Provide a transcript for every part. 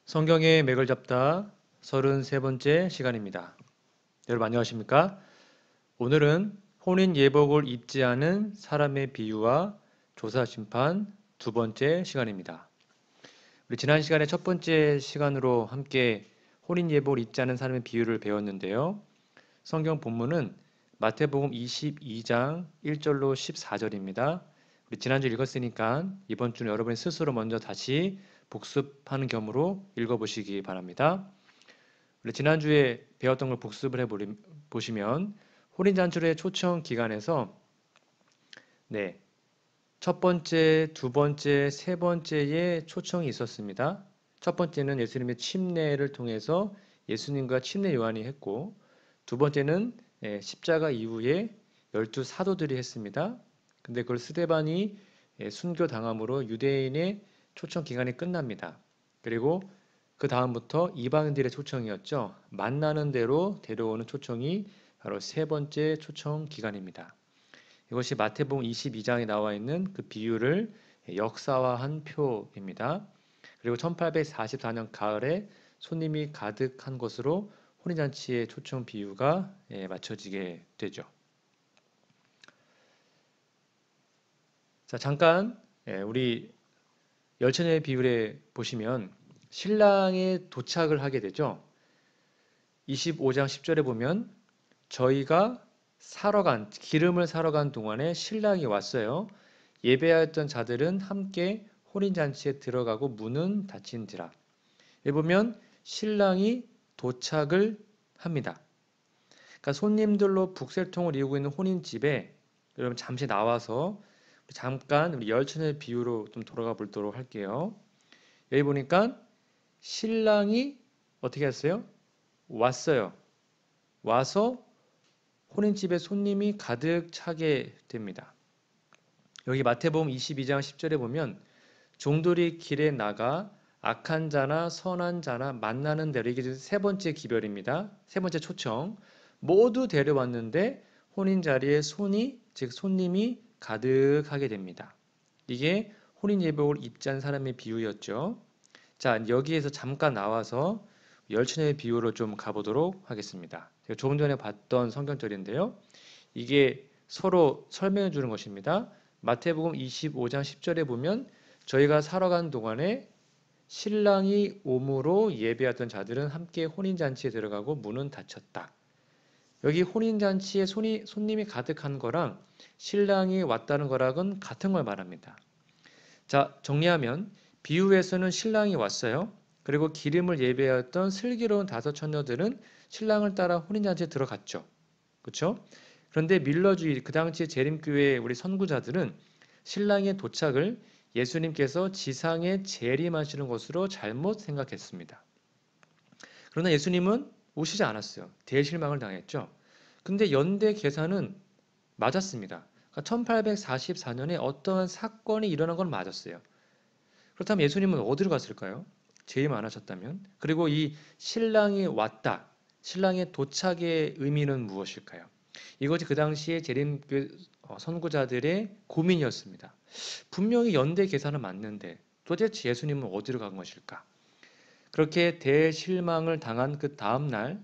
성경의 맥을 잡다 33번째 시간입니다. 여러분 안녕하십니까? 오늘은 혼인 예복을 입지 않은 사람의 비유와 조사 심판 두 번째 시간입니다. 우리 지난 시간에 첫 번째 시간으로 함께 혼인 예복을 입지 않은 사람의 비유를 배웠는데요. 성경 본문은 마태복음 22장 1절로 14절입니다. 우리 지난주 읽었으니까 이번 주는 여러분이 스스로 먼저 다시 복습하는 겸으로 읽어보시기 바랍니다. 우리 지난주에 배웠던 걸 복습을 해보시면 혼인잔치의 초청 기간에서 첫 번째, 두 번째, 세 번째의 초청이 있었습니다. 첫 번째는 예수님의 침례를 통해서 예수님과 침례 요한이 했고, 두 번째는 십자가 이후에 12사도들이 했습니다. 근데 그걸 스데반이 순교당함으로 유대인의 초청 기간이 끝납니다. 그리고 그 다음부터 이방인들의 초청이었죠. 만나는 대로 데려오는 초청이 바로 세 번째 초청 기간입니다. 이것이 마태복음 22장에 나와 있는 그 비유를 역사화한 표입니다. 그리고 1844년 가을에 손님이 가득한 것으로 혼인잔치의 초청 비유가 맞춰지게 되죠. 자, 잠깐 우리 열처녀의 비유에 보시면 신랑이 도착을 하게 되죠. 25장 10절에 보면 저희가 기름을 사러 간 동안에 신랑이 왔어요. 예배하였던 자들은 함께 혼인잔치에 들어가고 문은 닫힌지라. 여기 보면 신랑이 도착을 합니다. 그러니까 손님들로 북새통을 이루고 있는 혼인집에 여러분 잠시 나와서 잠깐 우리 열처녀의 비유로 좀 돌아가 보도록 할게요. 여기 보니까 신랑이 어떻게 했어요? 왔어요. 와서 혼인집에 손님이 가득 차게 됩니다. 여기 마태복음 22장 10절에 보면 종들이 길에 나가 악한 자나 선한 자나 만나는 대로, 이게 세 번째 기별입니다. 세 번째 초청. 모두 데려왔는데 혼인 자리에 즉 손님이 가득하게 됩니다. 이게 혼인 예복을 입지 않은 사람의 비유였죠. 자, 여기에서 잠깐 나와서 열처녀의 비유로 좀 가보도록 하겠습니다. 제가 조금 전에 봤던 성경절인데요. 이게 서로 설명해 주는 것입니다. 마태복음 25장 10절에 보면 저희가 사러 간 동안에 신랑이 오므로 예배하던 자들은 함께 혼인잔치에 들어가고 문은 닫혔다. 여기 혼인잔치에 손님이 가득한 거랑 신랑이 왔다는 거랑은 같은 걸 말합니다. 자, 정리하면 비유에서는 신랑이 왔어요. 그리고 기름을 예배하였던 슬기로운 다섯 처녀들은 신랑을 따라 혼인잔치에 들어갔죠. 그렇죠? 그런데 밀러주의 그 당시 재림교회 우리 선구자들은 신랑의 도착을 예수님께서 지상에 재림하시는 것으로 잘못 생각했습니다. 그러나 예수님은 오시지 않았어요. 대실망을 당했죠. 근데 연대 계산은 맞았습니다. 그러니까 1844년에 어떠한 사건이 일어난 건 맞았어요. 그렇다면 예수님은 어디로 갔을까요? 재림 안 하셨다면? 그리고 이 신랑이 왔다, 신랑의 도착의 의미는 무엇일까요? 이것이 그 당시에 재림교 선구자들의 고민이었습니다. 분명히 연대 계산은 맞는데 도대체 예수님은 어디로 간 것일까? 그렇게 대실망을 당한 그 다음 날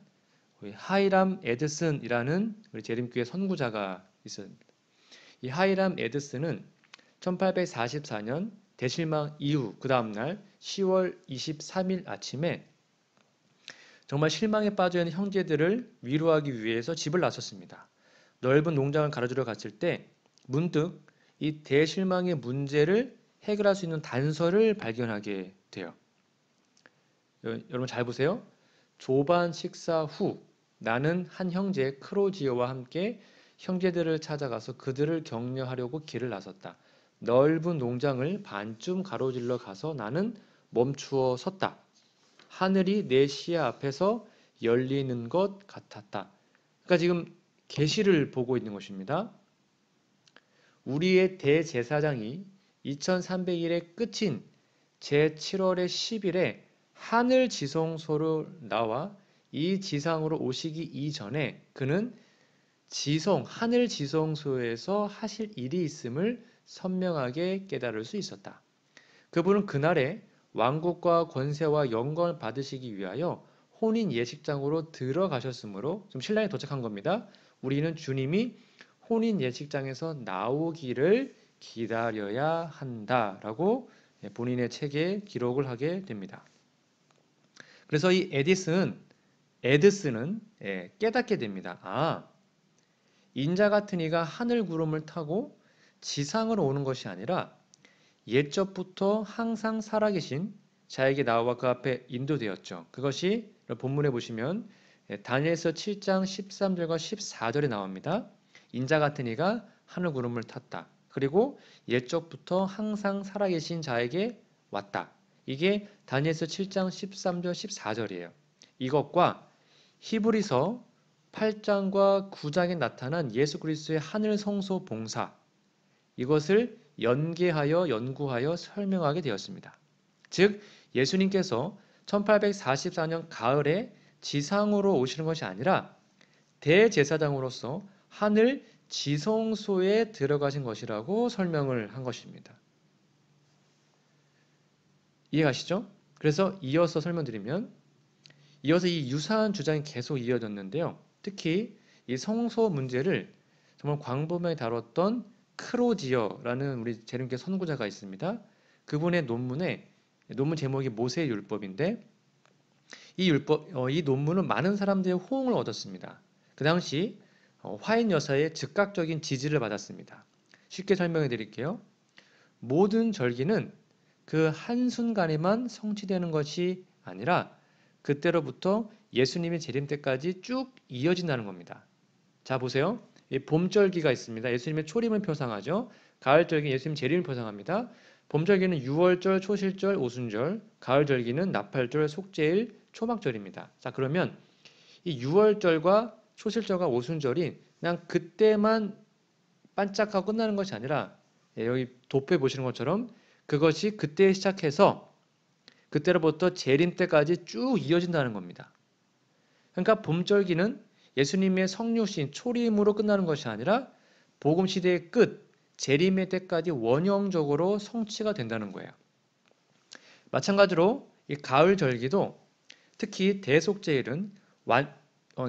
하이람 에드슨이라는 우리 재림교회 선구자가 있었습니다. 이 하이람 에드슨은 1844년 대실망 이후 그 다음 날 10월 23일 아침에 정말 실망에 빠져 있는 형제들을 위로하기 위해서 집을 나섰습니다. 넓은 농장을 가로지러 갔을 때 문득 이 대실망의 문제를 해결할 수 있는 단서를 발견하게 돼요. 여러분 잘 보세요. 조반 식사 후 나는 한 형제 크로지오와 함께 형제들을 찾아가서 그들을 격려하려고 길을 나섰다. 넓은 농장을 반쯤 가로질러 가서 나는 멈추어 섰다. 하늘이 내 시야 앞에서 열리는 것 같았다. 그러니까 지금 계시를 보고 있는 것입니다. 우리의 대제사장이 2300일의 끝인 제7월의 10일에 하늘 지성소로 나와 이 지상으로 오시기 이전에 그는 하늘 지성소에서 하실 일이 있음을 선명하게 깨달을 수 있었다. 그분은 그날에 왕국과 권세와 영광을 받으시기 위하여 혼인 예식장으로 들어가셨으므로 지금 신랑이 도착한 겁니다. 우리는 주님이 혼인 예식장에서 나오기를 기다려야 한다라고 본인의 책에 기록을 하게 됩니다. 그래서 이 에드스는 깨닫게 됩니다. 아, 인자 같은 이가 하늘 구름을 타고 지상으로 오는 것이 아니라 옛적부터 항상 살아계신 자에게 나와 그 앞에 인도되었죠. 그것이 본문에 보시면 다니엘서 7장 13절과 14절에 나옵니다. 인자 같은 이가 하늘 구름을 탔다. 그리고 옛적부터 항상 살아계신 자에게 왔다. 이게 다니엘서 7장 13절 14절이에요. 이것과 히브리서 8장과 9장에 나타난 예수 그리스도의 하늘 성소 봉사, 이것을 연계하여 연구하여 설명하게 되었습니다. 즉 예수님께서 1844년 가을에 지상으로 오시는 것이 아니라 대제사장으로서 하늘 지성소에 들어가신 것이라고 설명을 한 것입니다. 이해가시죠? 그래서 이어서 설명드리면, 이어서 이 유사한 주장이 계속 이어졌는데요. 특히 이 성소 문제를 정말 광범위하게 다뤘던 크로지어라는 우리 재림교 선구자가 있습니다. 그분의 논문 제목이 모세의 율법인데, 이 논문은 많은 사람들의 호응을 얻었습니다. 그 당시 화인 여사의 즉각적인 지지를 받았습니다. 쉽게 설명해 드릴게요. 모든 절기는 그 한순간에만 성취되는 것이 아니라 그때로부터 예수님의 재림 때까지 쭉 이어진다는 겁니다. 자, 보세요. 봄절기가 있습니다. 예수님의 초림을 표상하죠. 가을절기 예수님 재림을 표상합니다. 봄절기는 유월절, 초실절, 오순절, 가을절기는 나팔절, 속죄일, 초막절입니다. 자, 그러면 이 유월절과 초실절과 오순절이 그냥 그때만 반짝하고 끝나는 것이 아니라, 여기 도표에 보시는 것처럼 그것이 그때 시작해서 그때로부터 재림 때까지 쭉 이어진다는 겁니다. 그러니까 봄절기는 예수님의 성육신, 초림으로 끝나는 것이 아니라 복음 시대의 끝, 재림의 때까지 원형적으로 성취가 된다는 거예요. 마찬가지로 이 가을 절기도, 특히 대속죄일은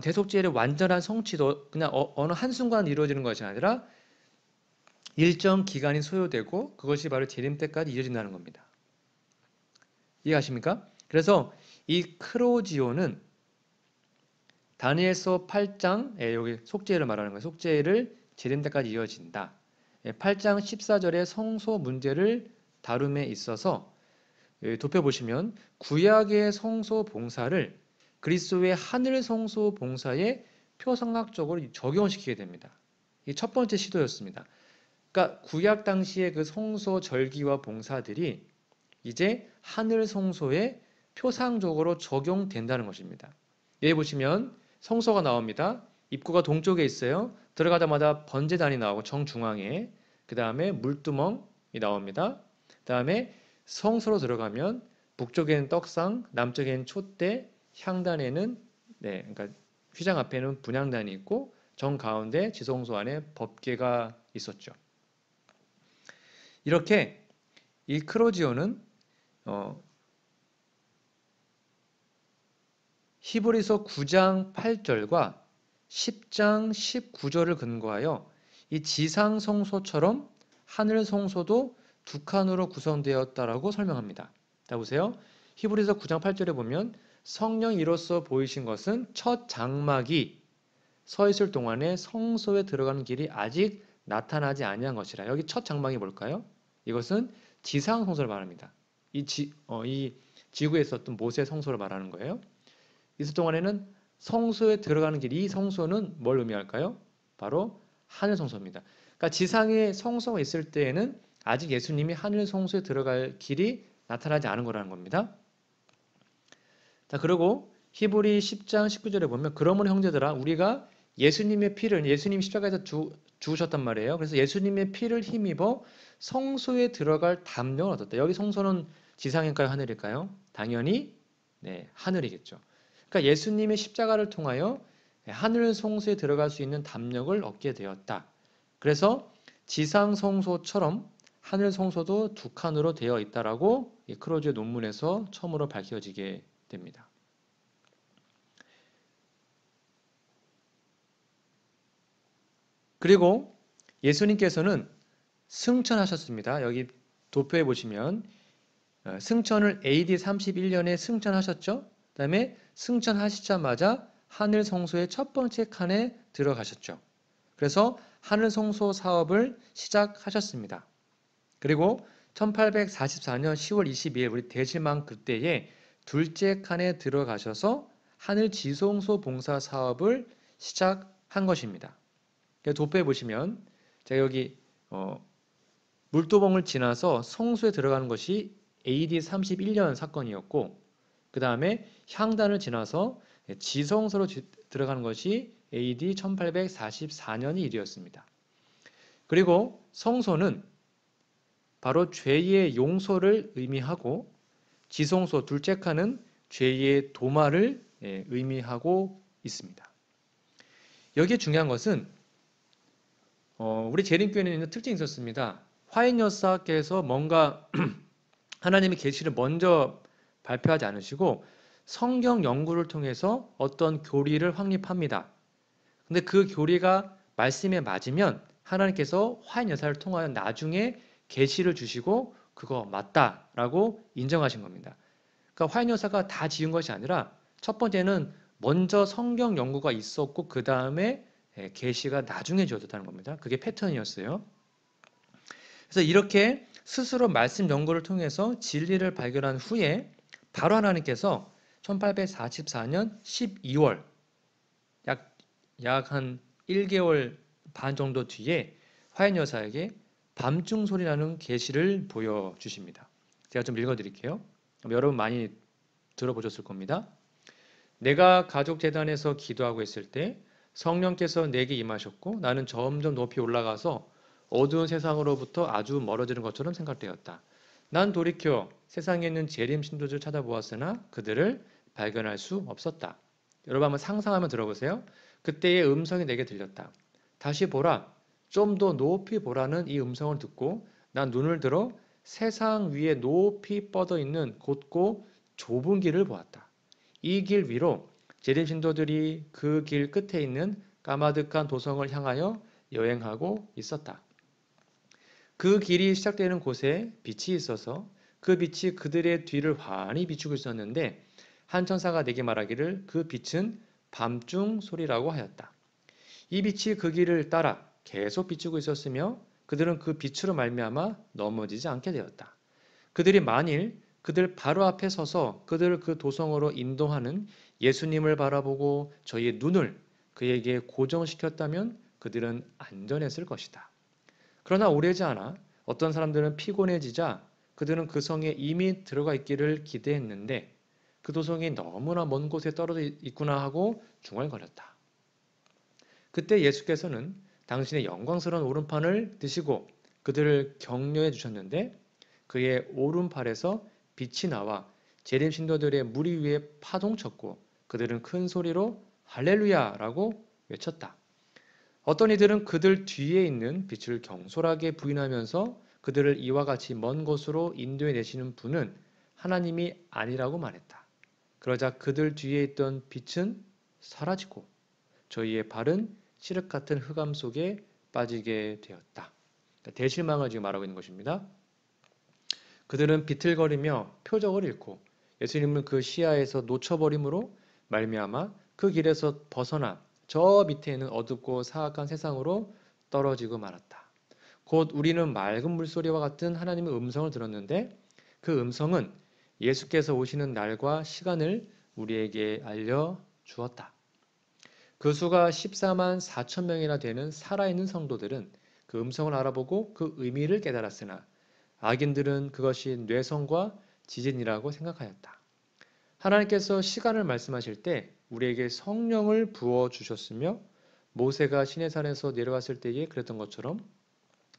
대속죄일의 완전한 성취도 그냥 어느 한순간 이루어지는 것이 아니라 일정 기간이 소요되고 그것이 바로 재림 때까지 이어진다는 겁니다. 이해하십니까? 그래서 이 크로지오는 다니엘서 8장, 여기 속죄일을 말하는 거예요. 속죄일을 재림 때까지 이어진다. 8장 14절의 성소 문제를 다룸에 있어서 도표 보시면 구약의 성소 봉사를 그리스도의 하늘 성소 봉사에 표상학적으로 적용시키게 됩니다. 이 첫 번째 시도였습니다. 그러니까 구약 당시의 그 성소 절기와 봉사들이 이제 하늘 성소에 표상적으로 적용된다는 것입니다. 여기 보시면 성소가 나옵니다. 입구가 동쪽에 있어요. 들어가자마자 번제단이 나오고 정중앙에, 그 다음에 물두멍이 나옵니다. 그 다음에 성소로 들어가면 북쪽에는 떡상, 남쪽에는 촛대, 향단에는 그러니까 휘장 앞에는 분향단이 있고 정 가운데 지성소 안에 법궤가 있었죠. 이렇게 이 크로지오는 히브리서 9장 8절과 10장 19절을 근거하여 이 지상 성소처럼 하늘 성소도 두 칸으로 구성되었다라고 설명합니다. 자, 보세요. 히브리서 9장 8절에 보면 성령 이로써 보이신 것은 첫 장막이 서 있을 동안에 성소에 들어가는 길이 아직 나타나지 아니한 것이라. 여기 첫 장막이 뭘까요? 이것은 지상 성소를 말합니다. 이 지구에 있었던 모세 성소를 말하는 거예요. 있을 동안에는 성소에 들어가는 길, 이 성소는 뭘 의미할까요? 바로 하늘 성소입니다. 그러니까 지상에 성소가 있을 때에는 아직 예수님이 하늘 성소에 들어갈 길이 나타나지 않은 거라는 겁니다. 자, 그리고 히브리 10장 19절에 보면 그러므로 형제들아 우리가 예수님의 피를, 예수님 십자가에서 죽으셨단 말이에요. 그래서 예수님의 피를 힘입어 성소에 들어갈 담력을 얻었다. 여기 성소는 지상일까요? 하늘일까요? 당연히 하늘이겠죠. 그러니까 예수님의 십자가를 통하여 하늘 성소에 들어갈 수 있는 담력을 얻게 되었다. 그래서 지상 성소처럼 하늘 성소도 두 칸으로 되어 있다라고 이 크로즈의 논문에서 처음으로 밝혀지게 됩니다. 그리고 예수님께서는 승천하셨습니다. 여기 도표에 보시면 승천을 AD 31년에 승천하셨죠. 그 다음에 승천하시자마자 하늘 성소의 첫 번째 칸에 들어가셨죠. 그래서 하늘 성소 사업을 시작하셨습니다. 그리고 1844년 10월 22일 우리 대실망 그때에 둘째 칸에 들어가셔서 하늘 지성소 봉사 사업을 시작한 것입니다. 도표에 보시면 제가 여기 물도봉을 지나서 성소에 들어가는 것이 AD 31년 사건이었고 그 다음에 향단을 지나서 지성소로 들어가는 것이 AD 1844년의 일이었습니다. 그리고 성소는 바로 죄의 용서를 의미하고 지성소 둘째 칸은 죄의 도마를 의미하고 있습니다. 여기에 중요한 것은 우리 재림교회는 있는 특징이 있었습니다. 화인여사께서 뭔가 하나님의 계시를 먼저 발표하지 않으시고 성경 연구를 통해서 어떤 교리를 확립합니다. 근데 그 교리가 말씀에 맞으면 하나님께서 화인여사를 통하여 나중에 계시를 주시고 그거 맞다라고 인정하신 겁니다. 그러니까 화인여사가 다 지은 것이 아니라 첫 번째는 먼저 성경 연구가 있었고 그 다음에 계시가 나중에 주어졌다는 겁니다. 그게 패턴이었어요. 그래서 이렇게 스스로 말씀 연구를 통해서 진리를 발견한 후에 바로 하나님께서 1844년 12월 약 한 1개월 반 정도 뒤에 화인여사에게 밤중 소리라는 계시를 보여주십니다. 제가 좀 읽어드릴게요. 여러분 많이 들어보셨을 겁니다. 내가 가족재단에서 기도하고 있을 때 성령께서 내게 임하셨고 나는 점점 높이 올라가서 어두운 세상으로부터 아주 멀어지는 것처럼 생각되었다. 난 돌이켜 세상에 있는 재림 신도들을 찾아보았으나 그들을 발견할 수 없었다. 여러분 한번 상상하면 들어보세요. 그때의 음성이 내게 들렸다. 다시 보라. 좀 더 높이 보라는 이 음성을 듣고 난 눈을 들어 세상 위에 높이 뻗어 있는 곧고 좁은 길을 보았다. 이 길 위로 재림 신도들이 그 길 끝에 있는 까마득한 도성을 향하여 여행하고 있었다. 그 길이 시작되는 곳에 빛이 있어서 그 빛이 그들의 뒤를 환히 비추고 있었는데 한 천사가 내게 말하기를 그 빛은 밤중 소리라고 하였다. 이 빛이 그 길을 따라 계속 비추고 있었으며 그들은 그 빛으로 말미암아 넘어지지 않게 되었다. 그들이 만일 그들 바로 앞에 서서 그들을 그 도성으로 인도하는 예수님을 바라보고 저희의 눈을 그에게 고정시켰다면 그들은 안전했을 것이다. 그러나 오래지 않아 어떤 사람들은 피곤해지자 그들은 그 성에 이미 들어가 있기를 기대했는데 그 도성이 너무나 먼 곳에 떨어져 있구나 하고 중얼거렸다. 그때 예수께서는 당신의 영광스러운 오른팔을 드시고 그들을 격려해 주셨는데 그의 오른팔에서 빛이 나와 재림 신도들의 무리 위에 파동쳤고 그들은 큰 소리로 할렐루야라고 외쳤다. 어떤 이들은 그들 뒤에 있는 빛을 경솔하게 부인하면서 그들을 이와 같이 먼 곳으로 인도해 내시는 분은 하나님이 아니라고 말했다. 그러자 그들 뒤에 있던 빛은 사라지고 저희의 발은 칠흑 같은 흑암 속에 빠지게 되었다. 대실망을 지금 말하고 있는 것입니다. 그들은 비틀거리며 표적을 잃고 예수님을 그 시야에서 놓쳐버림으로 말미암아 그 길에서 벗어나 저 밑에 있는 어둡고 사악한 세상으로 떨어지고 말았다. 곧 우리는 맑은 물소리와 같은 하나님의 음성을 들었는데 그 음성은 예수께서 오시는 날과 시간을 우리에게 알려주었다. 그 수가 14만 4천 명이나 되는 살아있는 성도들은 그 음성을 알아보고 그 의미를 깨달았으나 악인들은 그것이 뇌성과 지진이라고 생각하였다. 하나님께서 시간을 말씀하실 때 우리에게 성령을 부어주셨으며 모세가 시내산에서 내려왔을 때에 그랬던 것처럼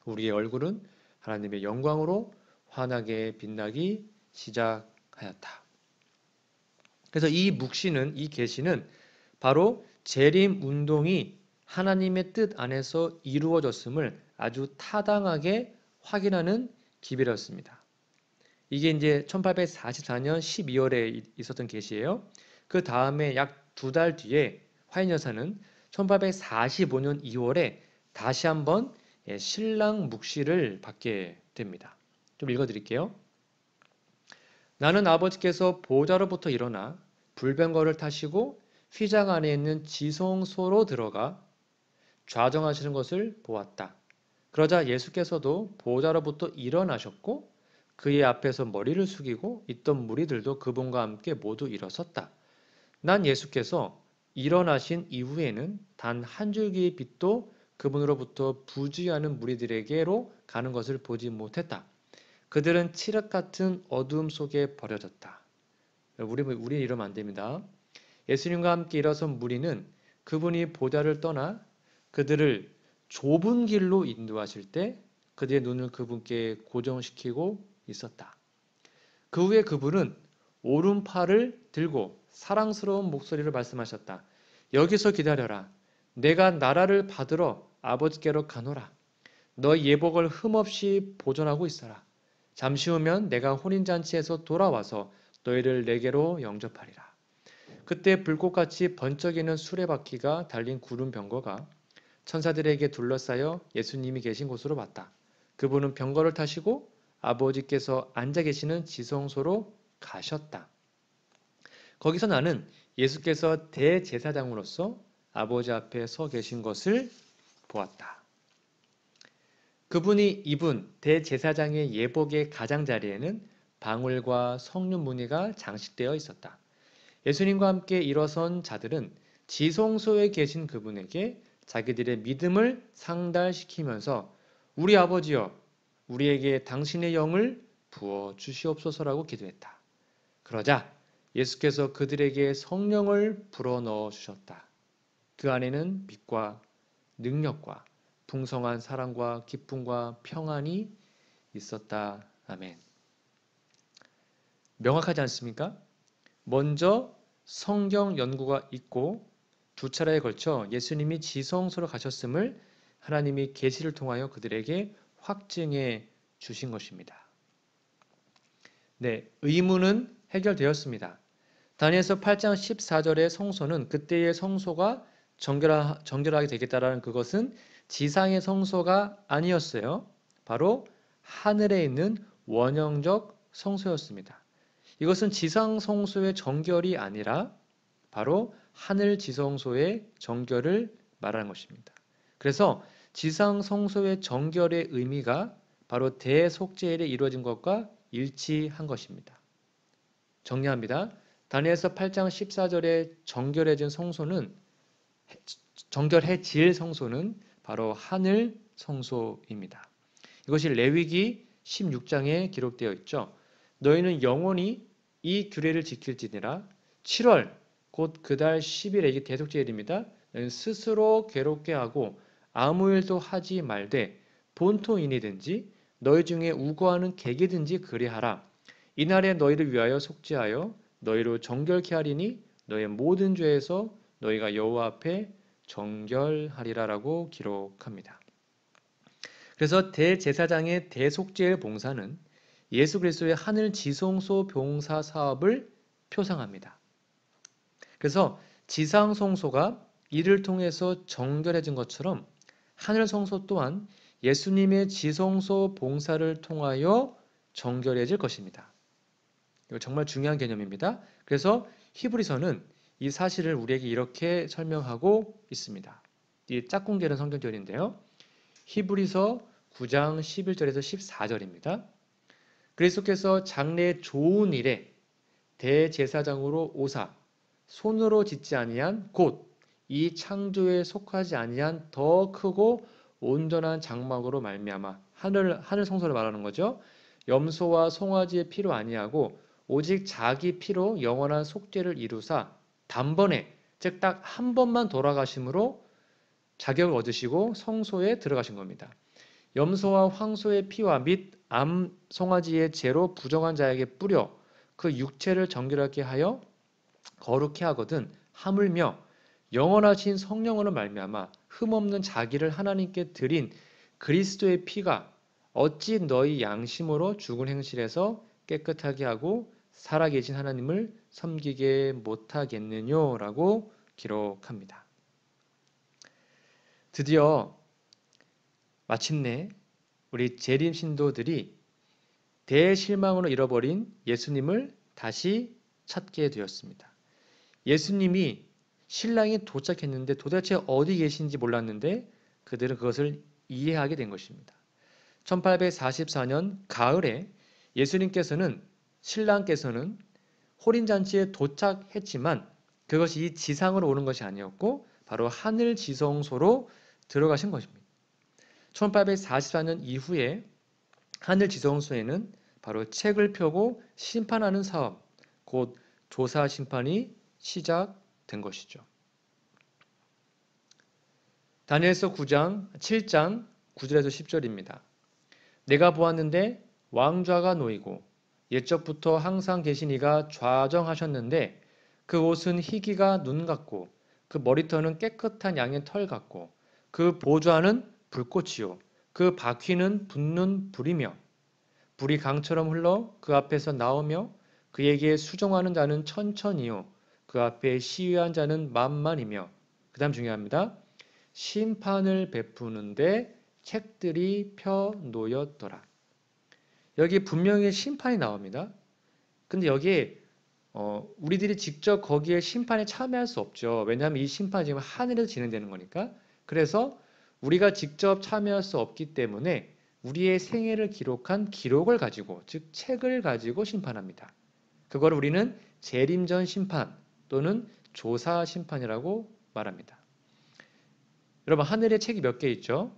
우리의 얼굴은 하나님의 영광으로 환하게 빛나기 시작하였다. 그래서 이 묵시는 이 계시는 바로 재림 운동이 하나님의 뜻 안에서 이루어졌음을 아주 타당하게 확인하는 기별이었습니다. 이게 이제 1844년 12월에 있었던 계시예요. 그 다음에 약 두 달 뒤에 화인 여사는 1845년 2월에 다시 한번 신랑 묵시를 받게 됩니다. 좀 읽어드릴게요. 나는 아버지께서 보좌로부터 일어나 불병거를 타시고 휘장 안에 있는 지성소로 들어가 좌정하시는 것을 보았다. 그러자 예수께서도 보좌로부터 일어나셨고 그의 앞에서 머리를 숙이고 있던 무리들도 그분과 함께 모두 일어섰다. 난 예수께서 일어나신 이후에는 단 한 줄기의 빛도 그분으로부터 부주의하는 무리들에게로 가는 것을 보지 못했다. 그들은 칠흑 같은 어두움 속에 버려졌다. 우리 이러면 안 됩니다. 예수님과 함께 일어선 무리는 그분이 보좌를 떠나 그들을 좁은 길로 인도하실 때 그들의 눈을 그분께 고정시키고 있었다. 그 후에 그분은 오른팔을 들고 사랑스러운 목소리로 말씀하셨다. 여기서 기다려라. 내가 나라를 받으러 아버지께로 가노라. 너희 예복을 흠없이 보존하고 있어라. 잠시 후면 내가 혼인잔치에서 돌아와서 너희를 내게로 영접하리라. 그때 불꽃같이 번쩍이는 수레바퀴가 달린 구름 병거가 천사들에게 둘러싸여 예수님이 계신 곳으로 왔다. 그분은 병거를 타시고 아버지께서 앉아 계시는 지성소로 가셨다. 거기서 나는 예수께서 대제사장으로서 아버지 앞에 서 계신 것을 보았다. 그분이 입은 대제사장의 예복의 가장자리에는 방울과 석류 무늬가 장식되어 있었다. 예수님과 함께 일어선 자들은 지성소에 계신 그분에게 자기들의 믿음을 상달시키면서 우리 아버지여 우리에게 당신의 영을 부어 주시옵소서라고 기도했다. 그러자 예수께서 그들에게 성령을 불어넣어 주셨다. 그 안에는 빛과 능력과 풍성한 사랑과 기쁨과 평안이 있었다. 아멘. 명확하지 않습니까? 먼저 성경 연구가 있고 두 차례에 걸쳐 예수님이 지성소로 가셨음을 하나님이 계시를 통하여 그들에게 확증해 주신 것입니다. 네, 의문은 해결되었습니다. 다니엘서 8장 14절의 성소는 그때의 성소가 정결하게 되겠다라는 그것은 지상의 성소가 아니었어요. 바로 하늘에 있는 원형적 성소였습니다. 이것은 지상 성소의 정결이 아니라 바로 하늘 지성소의 정결을 말하는 것입니다. 그래서 지상 성소의 정결의 의미가 바로 대속죄일에 이루어진 것과 일치한 것입니다. 정리합니다. 다니엘서 8장 14절에 정결해질 성소는 바로 하늘 성소입니다. 이것이 레위기 16장에 기록되어 있죠. 너희는 영원히 이 규례를 지킬지니라. 7월 곧 그달 10일에 이게 대속죄일입니다. 너희는 스스로 괴롭게 하고 아무 일도 하지 말되 본토인이든지 너희 중에 우거하는 객이든지 그리하라. 이날에 너희를 위하여 속죄하여 너희로 정결케 하리니 너희의 모든 죄에서 너희가 여호와 앞에 정결하리라라고 기록합니다. 그래서 대제사장의 대속죄일 봉사는 예수 그리스도의 하늘 지성소 봉사 사업을 표상합니다. 그래서 지상 성소가 이를 통해서 정결해진 것처럼 하늘 성소 또한 예수님의 지성소 봉사를 통하여 정결해질 것입니다. 이거 정말 중요한 개념입니다. 그래서 히브리서는 이 사실을 우리에게 이렇게 설명하고 있습니다. 이 짝꿍되는 성경절인데요. 히브리서 9장 11절에서 14절입니다. 그리스도께서 장래 좋은 일에 대제사장으로 오사 손으로 짓지 아니한 곧 이 창조에 속하지 아니한 더 크고 온전한 장막으로 말미암아 하늘 성소를 말하는 거죠. 염소와 송아지의 피로 아니하고 오직 자기 피로 영원한 속죄를 이루사 단번에 즉 딱 한 번만 돌아가심으로 자격을 얻으시고 성소에 들어가신 겁니다. 염소와 황소의 피와 및 암 송아지의 죄로 부정한 자에게 뿌려 그 육체를 정결하게 하여 거룩해 하거든 하물며 영원하신 성령으로 말미암아 흠없는 자기를 하나님께 드린 그리스도의 피가 어찌 너희 양심으로 죽은 행실에서 깨끗하게 하고 살아계신 하나님을 섬기게 못하겠느냐라고 기록합니다. 드디어 마침내 우리 재림 신도들이 대실망으로 잃어버린 예수님을 다시 찾게 되었습니다. 예수님이 신랑이 도착했는데 도대체 어디 계신지 몰랐는데 그들은 그것을 이해하게 된 것입니다. 1844년 가을에 신랑께서는 호린잔치에 도착했지만 그것이 이 지상으로 오는 것이 아니었고 바로 하늘 지성소로 들어가신 것입니다. 1844년 이후에 하늘 지성소에는 바로 책을 펴고 심판하는 사업, 곧 조사 심판이 시작된 것이죠. 다니엘서 9장 7장 9절에서 10절입니다. 내가 보았는데 왕좌가 놓이고 옛적부터 항상 계신 이가 좌정하셨는데 그 옷은 희기가 눈 같고 그 머리털은 깨끗한 양의 털 같고 그 보좌는 불꽃이요 그 바퀴는 붙는 불이며 불이 강처럼 흘러 그 앞에서 나오며 그에게 수종하는 자는 천천히요 그 앞에 시위한 자는 만만이며 그 다음 중요합니다. 심판을 베푸는데 책들이 펴 놓였더라. 여기 분명히 심판이 나옵니다. 근데 여기에 우리들이 직접 거기에 심판에 참여할 수 없죠. 왜냐하면 이 심판이 지금 하늘에서 진행되는 거니까. 그래서 우리가 직접 참여할 수 없기 때문에 우리의 생애를 기록한 기록을 가지고, 즉 책을 가지고 심판합니다. 그걸 우리는 재림전 심판 또는 조사 심판이라고 말합니다. 여러분, 하늘에 책이 몇 개 있죠?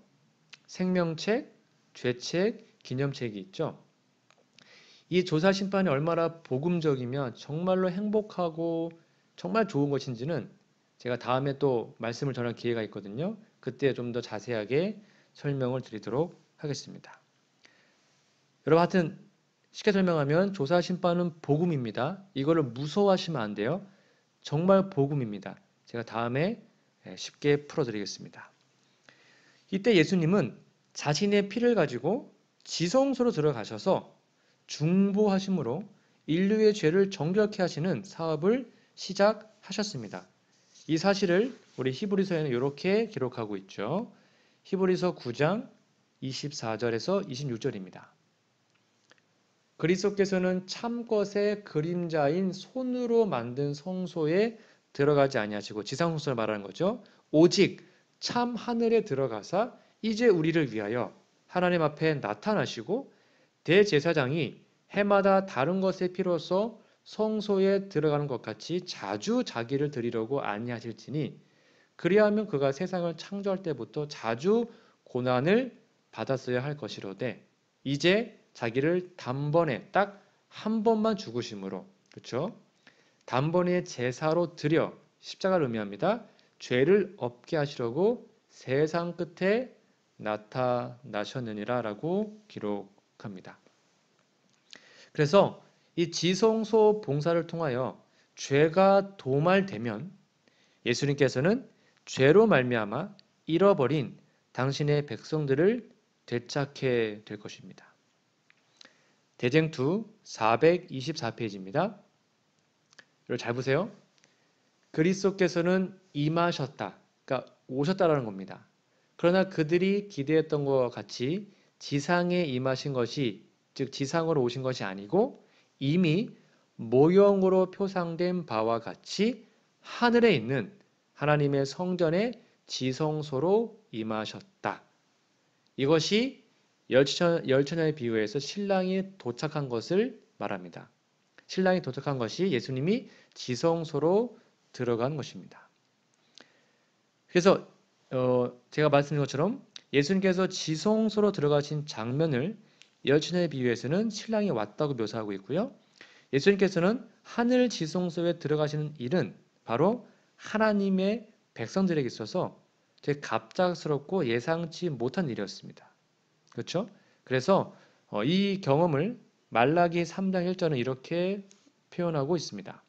생명책, 죄책, 기념책이 있죠. 이 조사 심판이 얼마나 복음적이면 정말로 행복하고 정말 좋은 것인지는 제가 다음에 또 말씀을 전할 기회가 있거든요. 그때 좀 더 자세하게 설명을 드리도록 하겠습니다. 여러분, 하여튼 쉽게 설명하면 조사 심판은 복음입니다. 이거를 무서워하시면 안 돼요. 정말 복음입니다. 제가 다음에 쉽게 풀어드리겠습니다. 이때 예수님은 자신의 피를 가지고 지성소로 들어가셔서 중보하심으로 인류의 죄를 정결케 하시는 사업을 시작하셨습니다. 이 사실을 우리 히브리서에는 이렇게 기록하고 있죠. 히브리서 9장 24절에서 26절입니다. 그리스도께서는 참것의 그림자인 손으로 만든 성소에 들어가지 아니하시고, 지상성소를 말하는 거죠. 오직 참 하늘에 들어가사 이제 우리를 위하여 하나님 앞에 나타나시고 대제사장이 해마다 다른 것의 피로써 성소에 들어가는 것 같이 자주 자기를 드리려고 아니하실지니 그리하면 그가 세상을 창조할 때부터 자주 고난을 받았어야 할 것이로되 이제 자기를 단번에 딱 한 번만 죽으심으로, 그렇죠? 단번에 제사로 드려, 십자가를 의미합니다. 죄를 없게 하시려고 세상 끝에 나타나셨느니라 라고 기록합니다. 그래서 이 지성소 봉사를 통하여 죄가 도말되면 예수님께서는 죄로 말미암아 잃어버린 당신의 백성들을 되찾게 될 것입니다. 대쟁투 424페이지입니다. 여러분 잘 보세요. 그리스도께서는 임하셨다. 그러니까 오셨다라는 겁니다. 그러나 그들이 기대했던 것과 같이 지상에 임하신 것이, 즉 지상으로 오신 것이 아니고 이미 모형으로 표상된 바와 같이 하늘에 있는 하나님의 성전의 지성소로 임하셨다. 이것이 열처녀의 비유에서 신랑이 도착한 것을 말합니다. 신랑이 도착한 것이 예수님이 지성소로 들어간 것입니다. 그래서 제가 말씀드린 것처럼 예수님께서 지성소로 들어가신 장면을 열처녀의 비유에서는 신랑이 왔다고 묘사하고 있고요. 예수님께서는 하늘 지성소에 들어가시는 일은 바로 하나님의 백성들에게 있어서 되게 갑작스럽고 예상치 못한 일이었습니다. 그렇죠? 그래서 이 경험을 말라기 3장 1절은 이렇게 표현하고 있습니다.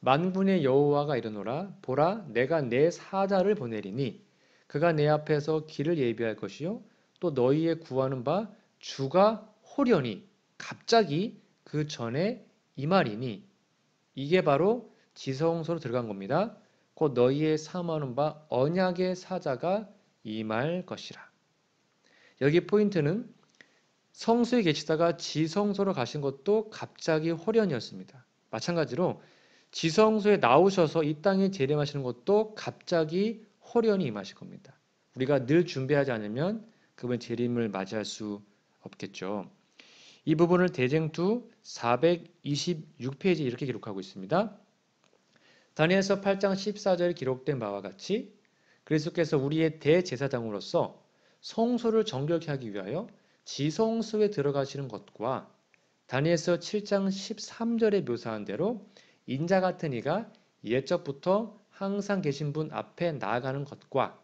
만군의 여호와가 이르노라 보라 내가 내 사자를 보내리니 그가 내 앞에서 길을 예비할 것이요 또 너희의 구하는 바 주가 호련히 갑자기 그 전에 이 말이니 이게 바로 지성소로 들어간 겁니다. 곧 너희의 사모하는 바 언약의 사자가 임할 것이라. 여기 포인트는 성소에 계시다가 지성소로 가신 것도 갑자기 호련이었습니다. 마찬가지로 지성소에 나오셔서 이 땅에 재림하시는 것도 갑자기 호련히 임하실 겁니다. 우리가 늘 준비하지 않으면 그분 재림을 맞이할 수 없겠죠. 이 부분을 대쟁투 426페이지 이렇게 기록하고 있습니다. 다니엘서 8장 14절에 기록된 바와 같이 그리스도께서 우리의 대제사장으로서 성소를 정결케 하기 위하여 지성소에 들어가시는 것과 다니엘서 7장 13절에 묘사한 대로 인자 같은 이가 옛적부터 항상 계신 분 앞에 나아가는 것과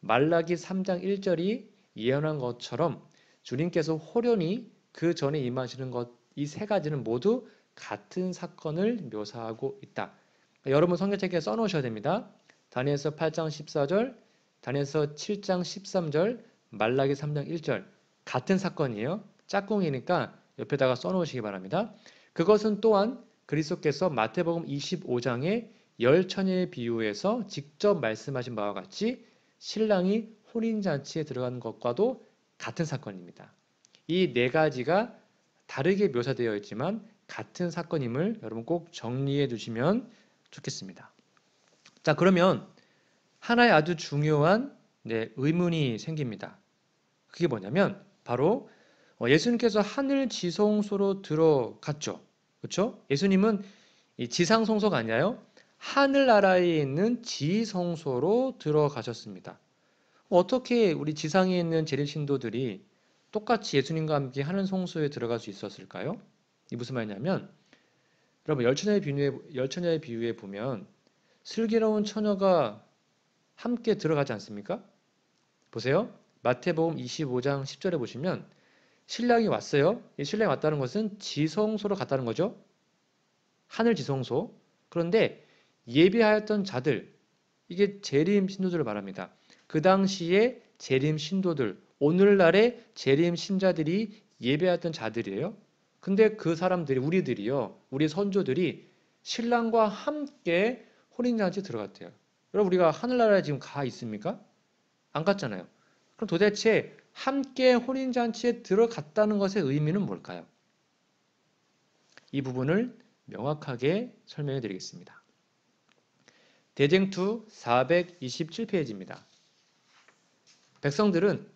말라기 3장 1절이 예언한 것처럼 주님께서 호련히 그 전에 임하시는 것, 이 세 가지는 모두 같은 사건을 묘사하고 있다. 여러분 성경책에 써놓으셔야 됩니다. 다니엘서 8장 14절, 다니엘서 7장 13절, 말라기 3장 1절 같은 사건이에요. 짝꿍이니까 옆에다가 써놓으시기 바랍니다. 그것은 또한 그리스도께서 마태복음 25장의 열 처녀의 비유에서 직접 말씀하신 바와 같이 신랑이 혼인잔치에 들어가는 것과도 같은 사건입니다. 이 네 가지가 다르게 묘사되어 있지만 같은 사건임을 여러분 꼭 정리해 두시면 좋겠습니다. 자, 그러면 하나의 아주 중요한 의문이 생깁니다. 그게 뭐냐면 바로 예수님께서 하늘 지성소로 들어갔죠. 그렇죠? 예수님은 이 지상 성소가 아니라요. 하늘나라에 있는 지성소로 들어가셨습니다. 어떻게 우리 지상에 있는 재림 신도들이 똑같이 예수님과 함께 하늘 성소에 들어갈 수 있었을까요? 이 무슨 말이냐면 여러분 열처녀의 비유에 보면 슬기로운 처녀가 함께 들어가지 않습니까? 보세요. 마태복음 25장 10절에 보시면 신랑이 왔어요. 이 신랑이 왔다는 것은 지성소로 갔다는 거죠. 하늘 지성소. 그런데 예배하였던 자들, 이게 재림 신도들을 말합니다. 그 당시에 재림 신도들, 오늘날의 재림 신자들이 예배하던 자들이에요. 근데 그 사람들이, 우리들이요, 우리 선조들이 신랑과 함께 혼인잔치에 들어갔대요. 여러분, 우리가 하늘나라에 지금 가 있습니까? 안 갔잖아요. 그럼 도대체 함께 혼인잔치에 들어갔다는 것의 의미는 뭘까요? 이 부분을 명확하게 설명해 드리겠습니다. 대쟁투 427페이지입니다. 백성들은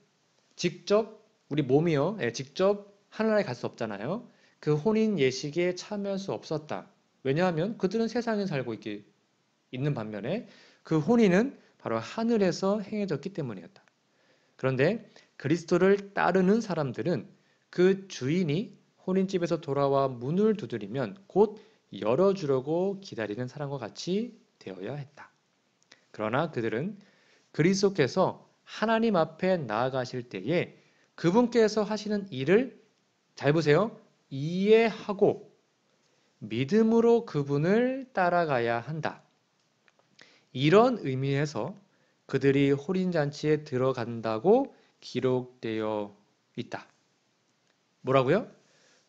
직접 우리 몸이요, 직접 하늘나라에 갈 수 없잖아요. 그 혼인 예식에 참여할 수 없었다. 왜냐하면 그들은 세상에 살고 있는 반면에 그 혼인은 바로 하늘에서 행해졌기 때문이었다. 그런데 그리스도를 따르는 사람들은 그 주인이 혼인집에서 돌아와 문을 두드리면 곧 열어주려고 기다리는 사람과 같이 되어야 했다. 그러나 그들은 그리스도께서 하나님 앞에 나아가실 때에 그분께서 하시는 일을 잘 보세요. 이해하고 믿음으로 그분을 따라가야 한다. 이런 의미에서 그들이 혼인잔치에 들어간다고 기록되어 있다. 뭐라고요?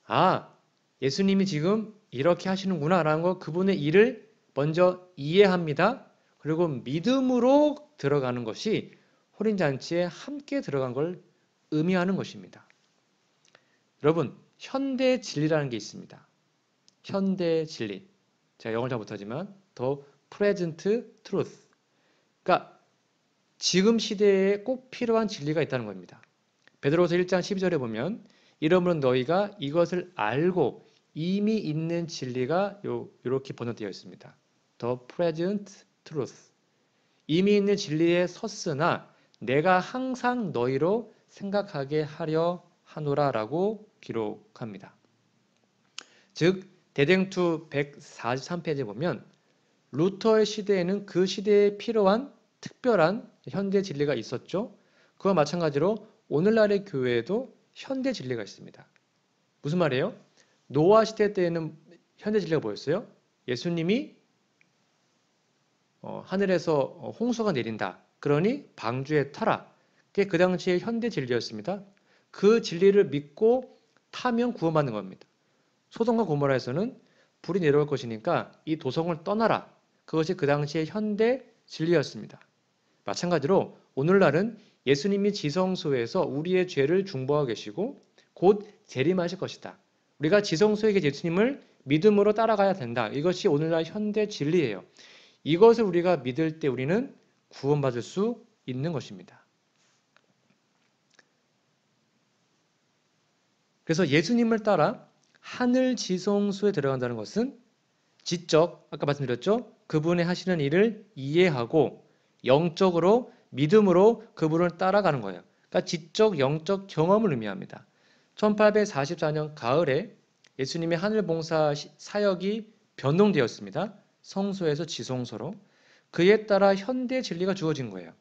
아, 예수님이 지금 이렇게 하시는구나 라는 거, 그분의 일을 먼저 이해합니다. 그리고 믿음으로 들어가는 것이 혼인잔치에 함께 들어간 걸 의미하는 것입니다. 여러분, 현대 진리라는 게 있습니다. 현대 진리. 제가 영어를 잘 못하지만 The Present Truth. 그러니까 지금 시대에 꼭 필요한 진리가 있다는 겁니다. 베드로서 1장 12절에 보면 이러므로 너희가 이것을 알고 이미 있는 진리가 이렇게 번역되어 있습니다. The Present Truth. 이미 있는 진리에 섰으나 내가 항상 너희로 생각하게 하려 하노라라고 기록합니다. 즉 대쟁투 143페이지에 보면 루터의 시대에는 그 시대에 필요한 특별한 현대 진리가 있었죠. 그와 마찬가지로 오늘날의 교회에도 현대 진리가 있습니다. 무슨 말이에요? 노아 시대 때에는 현대 진리가 뭐였어요? 예수님이 하늘에서 홍수가 내린다. 그러니 방주에 타라. 그게 그 당시의 현대 진리였습니다. 그 진리를 믿고 타면 구원받는 겁니다. 소돔과 고모라에서는 불이 내려올 것이니까 이 도성을 떠나라. 그것이 그 당시의 현대 진리였습니다. 마찬가지로 오늘날은 예수님이 지성소에서 우리의 죄를 중보하고 계시고 곧 재림하실 것이다. 우리가 지성소에 예수님을 믿음으로 따라가야 된다. 이것이 오늘날 현대 진리예요. 이것을 우리가 믿을 때 우리는 구원받을 수 있는 것입니다. 그래서 예수님을 따라 하늘 지성소에 들어간다는 것은 지적, 아까 말씀드렸죠? 그분의 하시는 일을 이해하고 영적으로 믿음으로 그분을 따라가는 거예요. 그러니까 지적, 영적 경험을 의미합니다. 1844년 가을에 예수님의 하늘 봉사 사역이 변동되었습니다. 성소에서 지성소로. 그에 따라 현대 진리가 주어진 거예요.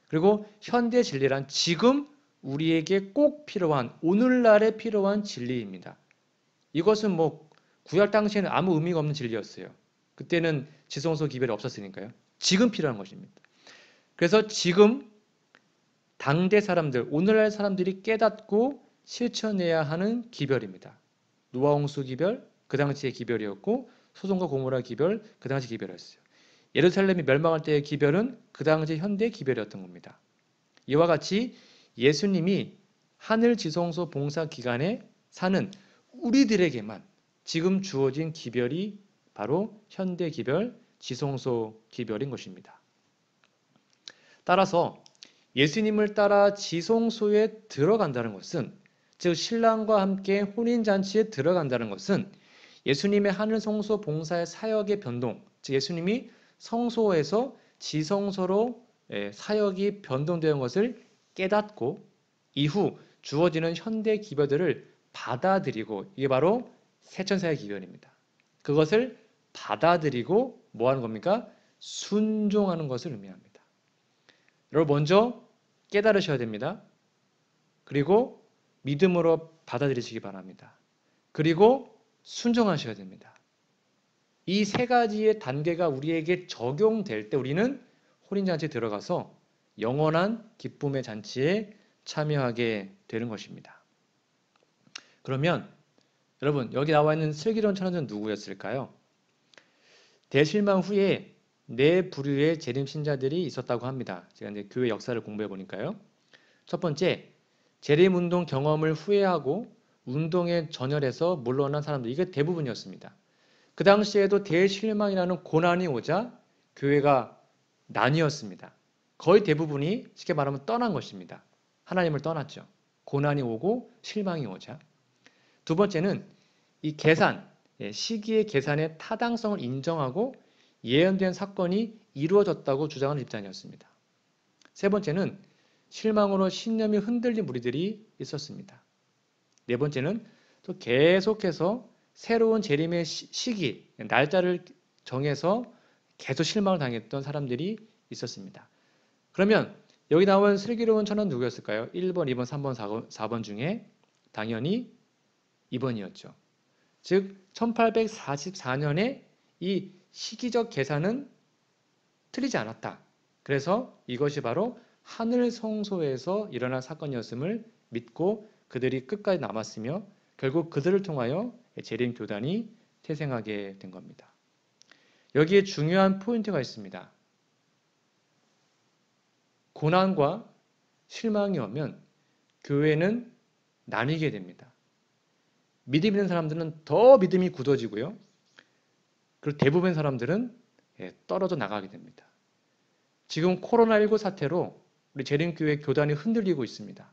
그리고 현대 진리란 지금 우리에게 꼭 필요한, 오늘날에 필요한 진리입니다. 이것은 뭐 구약 당시에는 아무 의미가 없는 진리였어요. 그때는 지성소 기별이 없었으니까요. 지금 필요한 것입니다. 그래서 지금 당대 사람들, 오늘날 사람들이 깨닫고 실천해야 하는 기별입니다. 노아 홍수 기별, 그 당시의 기별이었고 소돔과 고모라 기별, 그 당시 기별이었어요. 예루살렘이 멸망할 때의 기별은 그 당시 현대 기별이었던 겁니다. 이와 같이 예수님이 하늘 지성소 봉사 기간에 사는 우리들에게만 지금 주어진 기별이 바로 현대 기별, 지성소 기별인 것입니다. 따라서 예수님을 따라 지성소에 들어간다는 것은, 즉 신랑과 함께 혼인잔치에 들어간다는 것은 예수님의 하늘 성소 봉사의 사역의 변동, 즉 예수님이 성소에서 지성소로 사역이 변동되는 것을 깨닫고 이후 주어지는 현대 기별들을 받아들이고, 이게 바로 세천사의 기별입니다. 그것을 받아들이고 뭐 하는 겁니까? 순종하는 것을 의미합니다. 여러분 먼저 깨달으셔야 됩니다. 그리고 믿음으로 받아들이시기 바랍니다. 그리고 순종하셔야 됩니다. 이 세 가지의 단계가 우리에게 적용될 때 우리는 혼인잔치에 들어가서 영원한 기쁨의 잔치에 참여하게 되는 것입니다. 그러면 여러분 여기 나와 있는 슬기로운 천사는 누구였을까요? 대실망 후에 네 부류의 재림 신자들이 있었다고 합니다. 제가 이제 교회 역사를 공부해 보니까요. 첫 번째, 재림 운동 경험을 후회하고 운동에 전열해서 물러난 사람들, 이게 대부분이었습니다. 그 당시에도 대실망이라는 고난이 오자 교회가 나뉘었습니다. 거의 대부분이 쉽게 말하면 떠난 것입니다. 하나님을 떠났죠. 고난이 오고 실망이 오자. 두 번째는 이 계산, 시기의 계산의 타당성을 인정하고 예언된 사건이 이루어졌다고 주장하는 집단이었습니다. 세 번째는 실망으로 신념이 흔들린 무리들이 있었습니다. 네 번째는 또 계속해서 새로운 재림의 시기, 날짜를 정해서 계속 실망을 당했던 사람들이 있었습니다. 그러면 여기 나온 슬기로운 천사는 누구였을까요? 1번, 2번, 3번, 4번 중에 당연히 2번이었죠. 즉 1844년에 이 시기적 계산은 틀리지 않았다. 그래서 이것이 바로 하늘 성소에서 일어난 사건이었음을 믿고 그들이 끝까지 남았으며 결국 그들을 통하여 재림 교단이 태생하게 된 겁니다. 여기에 중요한 포인트가 있습니다. 고난과 실망이 오면 교회는 나뉘게 됩니다. 믿음 있는 사람들은 더 믿음이 굳어지고요. 그리고 대부분 사람들은 떨어져 나가게 됩니다. 지금 코로나19 사태로 우리 재림교회 교단이 흔들리고 있습니다.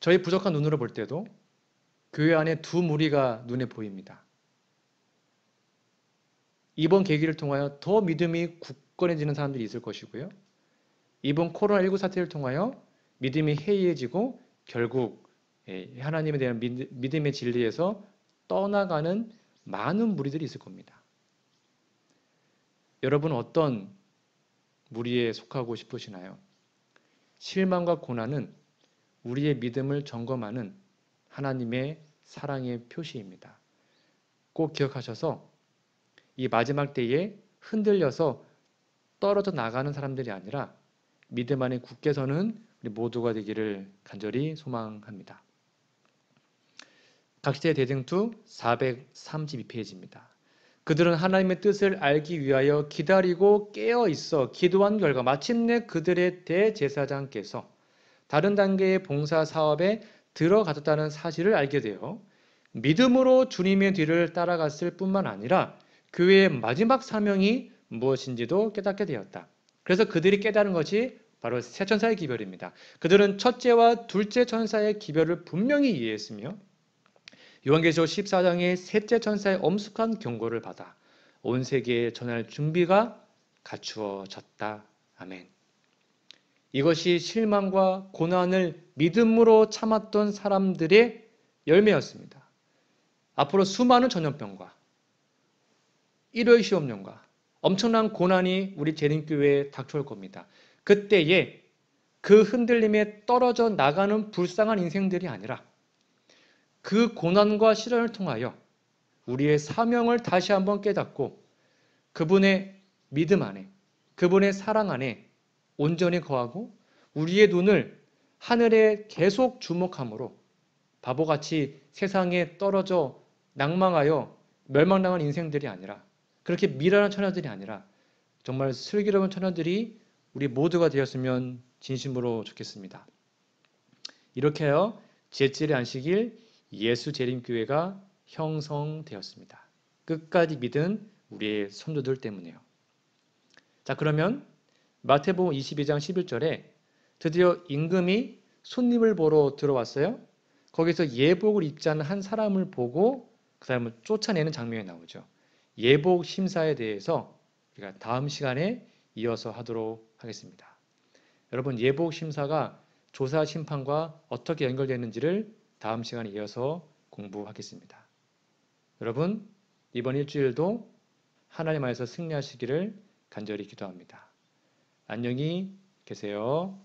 저희 부족한 눈으로 볼 때도 교회 안에 두 무리가 눈에 보입니다. 이번 계기를 통하여 더 믿음이 굳건해지는 사람들이 있을 것이고요. 이번 코로나19 사태를 통하여 믿음이 해이해지고 결국 하나님에 대한 믿음의 진리에서 떠나가는 많은 무리들이 있을 겁니다. 여러분은 어떤 무리에 속하고 싶으시나요? 실망과 고난은 우리의 믿음을 점검하는 하나님의 사랑의 표시입니다. 꼭 기억하셔서 이 마지막 때에 흔들려서 떨어져 나가는 사람들이 아니라 믿음 안에 굳게 서는 우리 모두가 되기를 간절히 소망합니다. 각시대 대등투 432페이지입니다. 그들은 하나님의 뜻을 알기 위하여 기다리고 깨어 있어 기도한 결과 마침내 그들의 대제사장께서 다른 단계의 봉사 사업에 들어가셨다는 사실을 알게 되어 믿음으로 주님의 뒤를 따라갔을 뿐만 아니라 교회의 마지막 사명이 무엇인지도 깨닫게 되었다. 그래서 그들이 깨달은 것이 바로 새 천사의 기별입니다. 그들은 첫째와 둘째 천사의 기별을 분명히 이해했으며 요한계시록 14장의 셋째 천사의 엄숙한 경고를 받아 온 세계에 전할 준비가 갖추어졌다. 아멘. 이것이 실망과 고난을 믿음으로 참았던 사람들의 열매였습니다. 앞으로 수많은 전염병과 일요일 시험령과 엄청난 고난이 우리 재림교회에 닥쳐올 겁니다. 그때에 그 흔들림에 떨어져 나가는 불쌍한 인생들이 아니라 그 고난과 시련을 통하여 우리의 사명을 다시 한번 깨닫고 그분의 믿음 안에, 그분의 사랑 안에 온전히 거하고 우리의 눈을 하늘에 계속 주목함으로 바보같이 세상에 떨어져 낭망하여 멸망당한 인생들이 아니라 그렇게 미련한 처녀들이 아니라 정말 슬기로운 처녀들이 우리 모두가 되었으면 진심으로 좋겠습니다. 이렇게 하여 제7의 안식일 예수 재림교회가 형성되었습니다. 끝까지 믿은 우리의 선조들 때문에요. 자, 그러면 마태복음 22장 11절에 드디어 임금이 손님을 보러 들어왔어요. 거기서 예복을 입지 않은 한 사람을 보고 그 사람을 쫓아내는 장면이 나오죠. 예복 심사에 대해서 우리가 다음 시간에 이어서 하도록 하겠습니다. 여러분, 예복 심사가 조사 심판과 어떻게 연결되는지를 다음 시간에 이어서 공부하겠습니다. 여러분, 이번 일주일도 하나님 안에서 승리하시기를 간절히 기도합니다. 안녕히 계세요.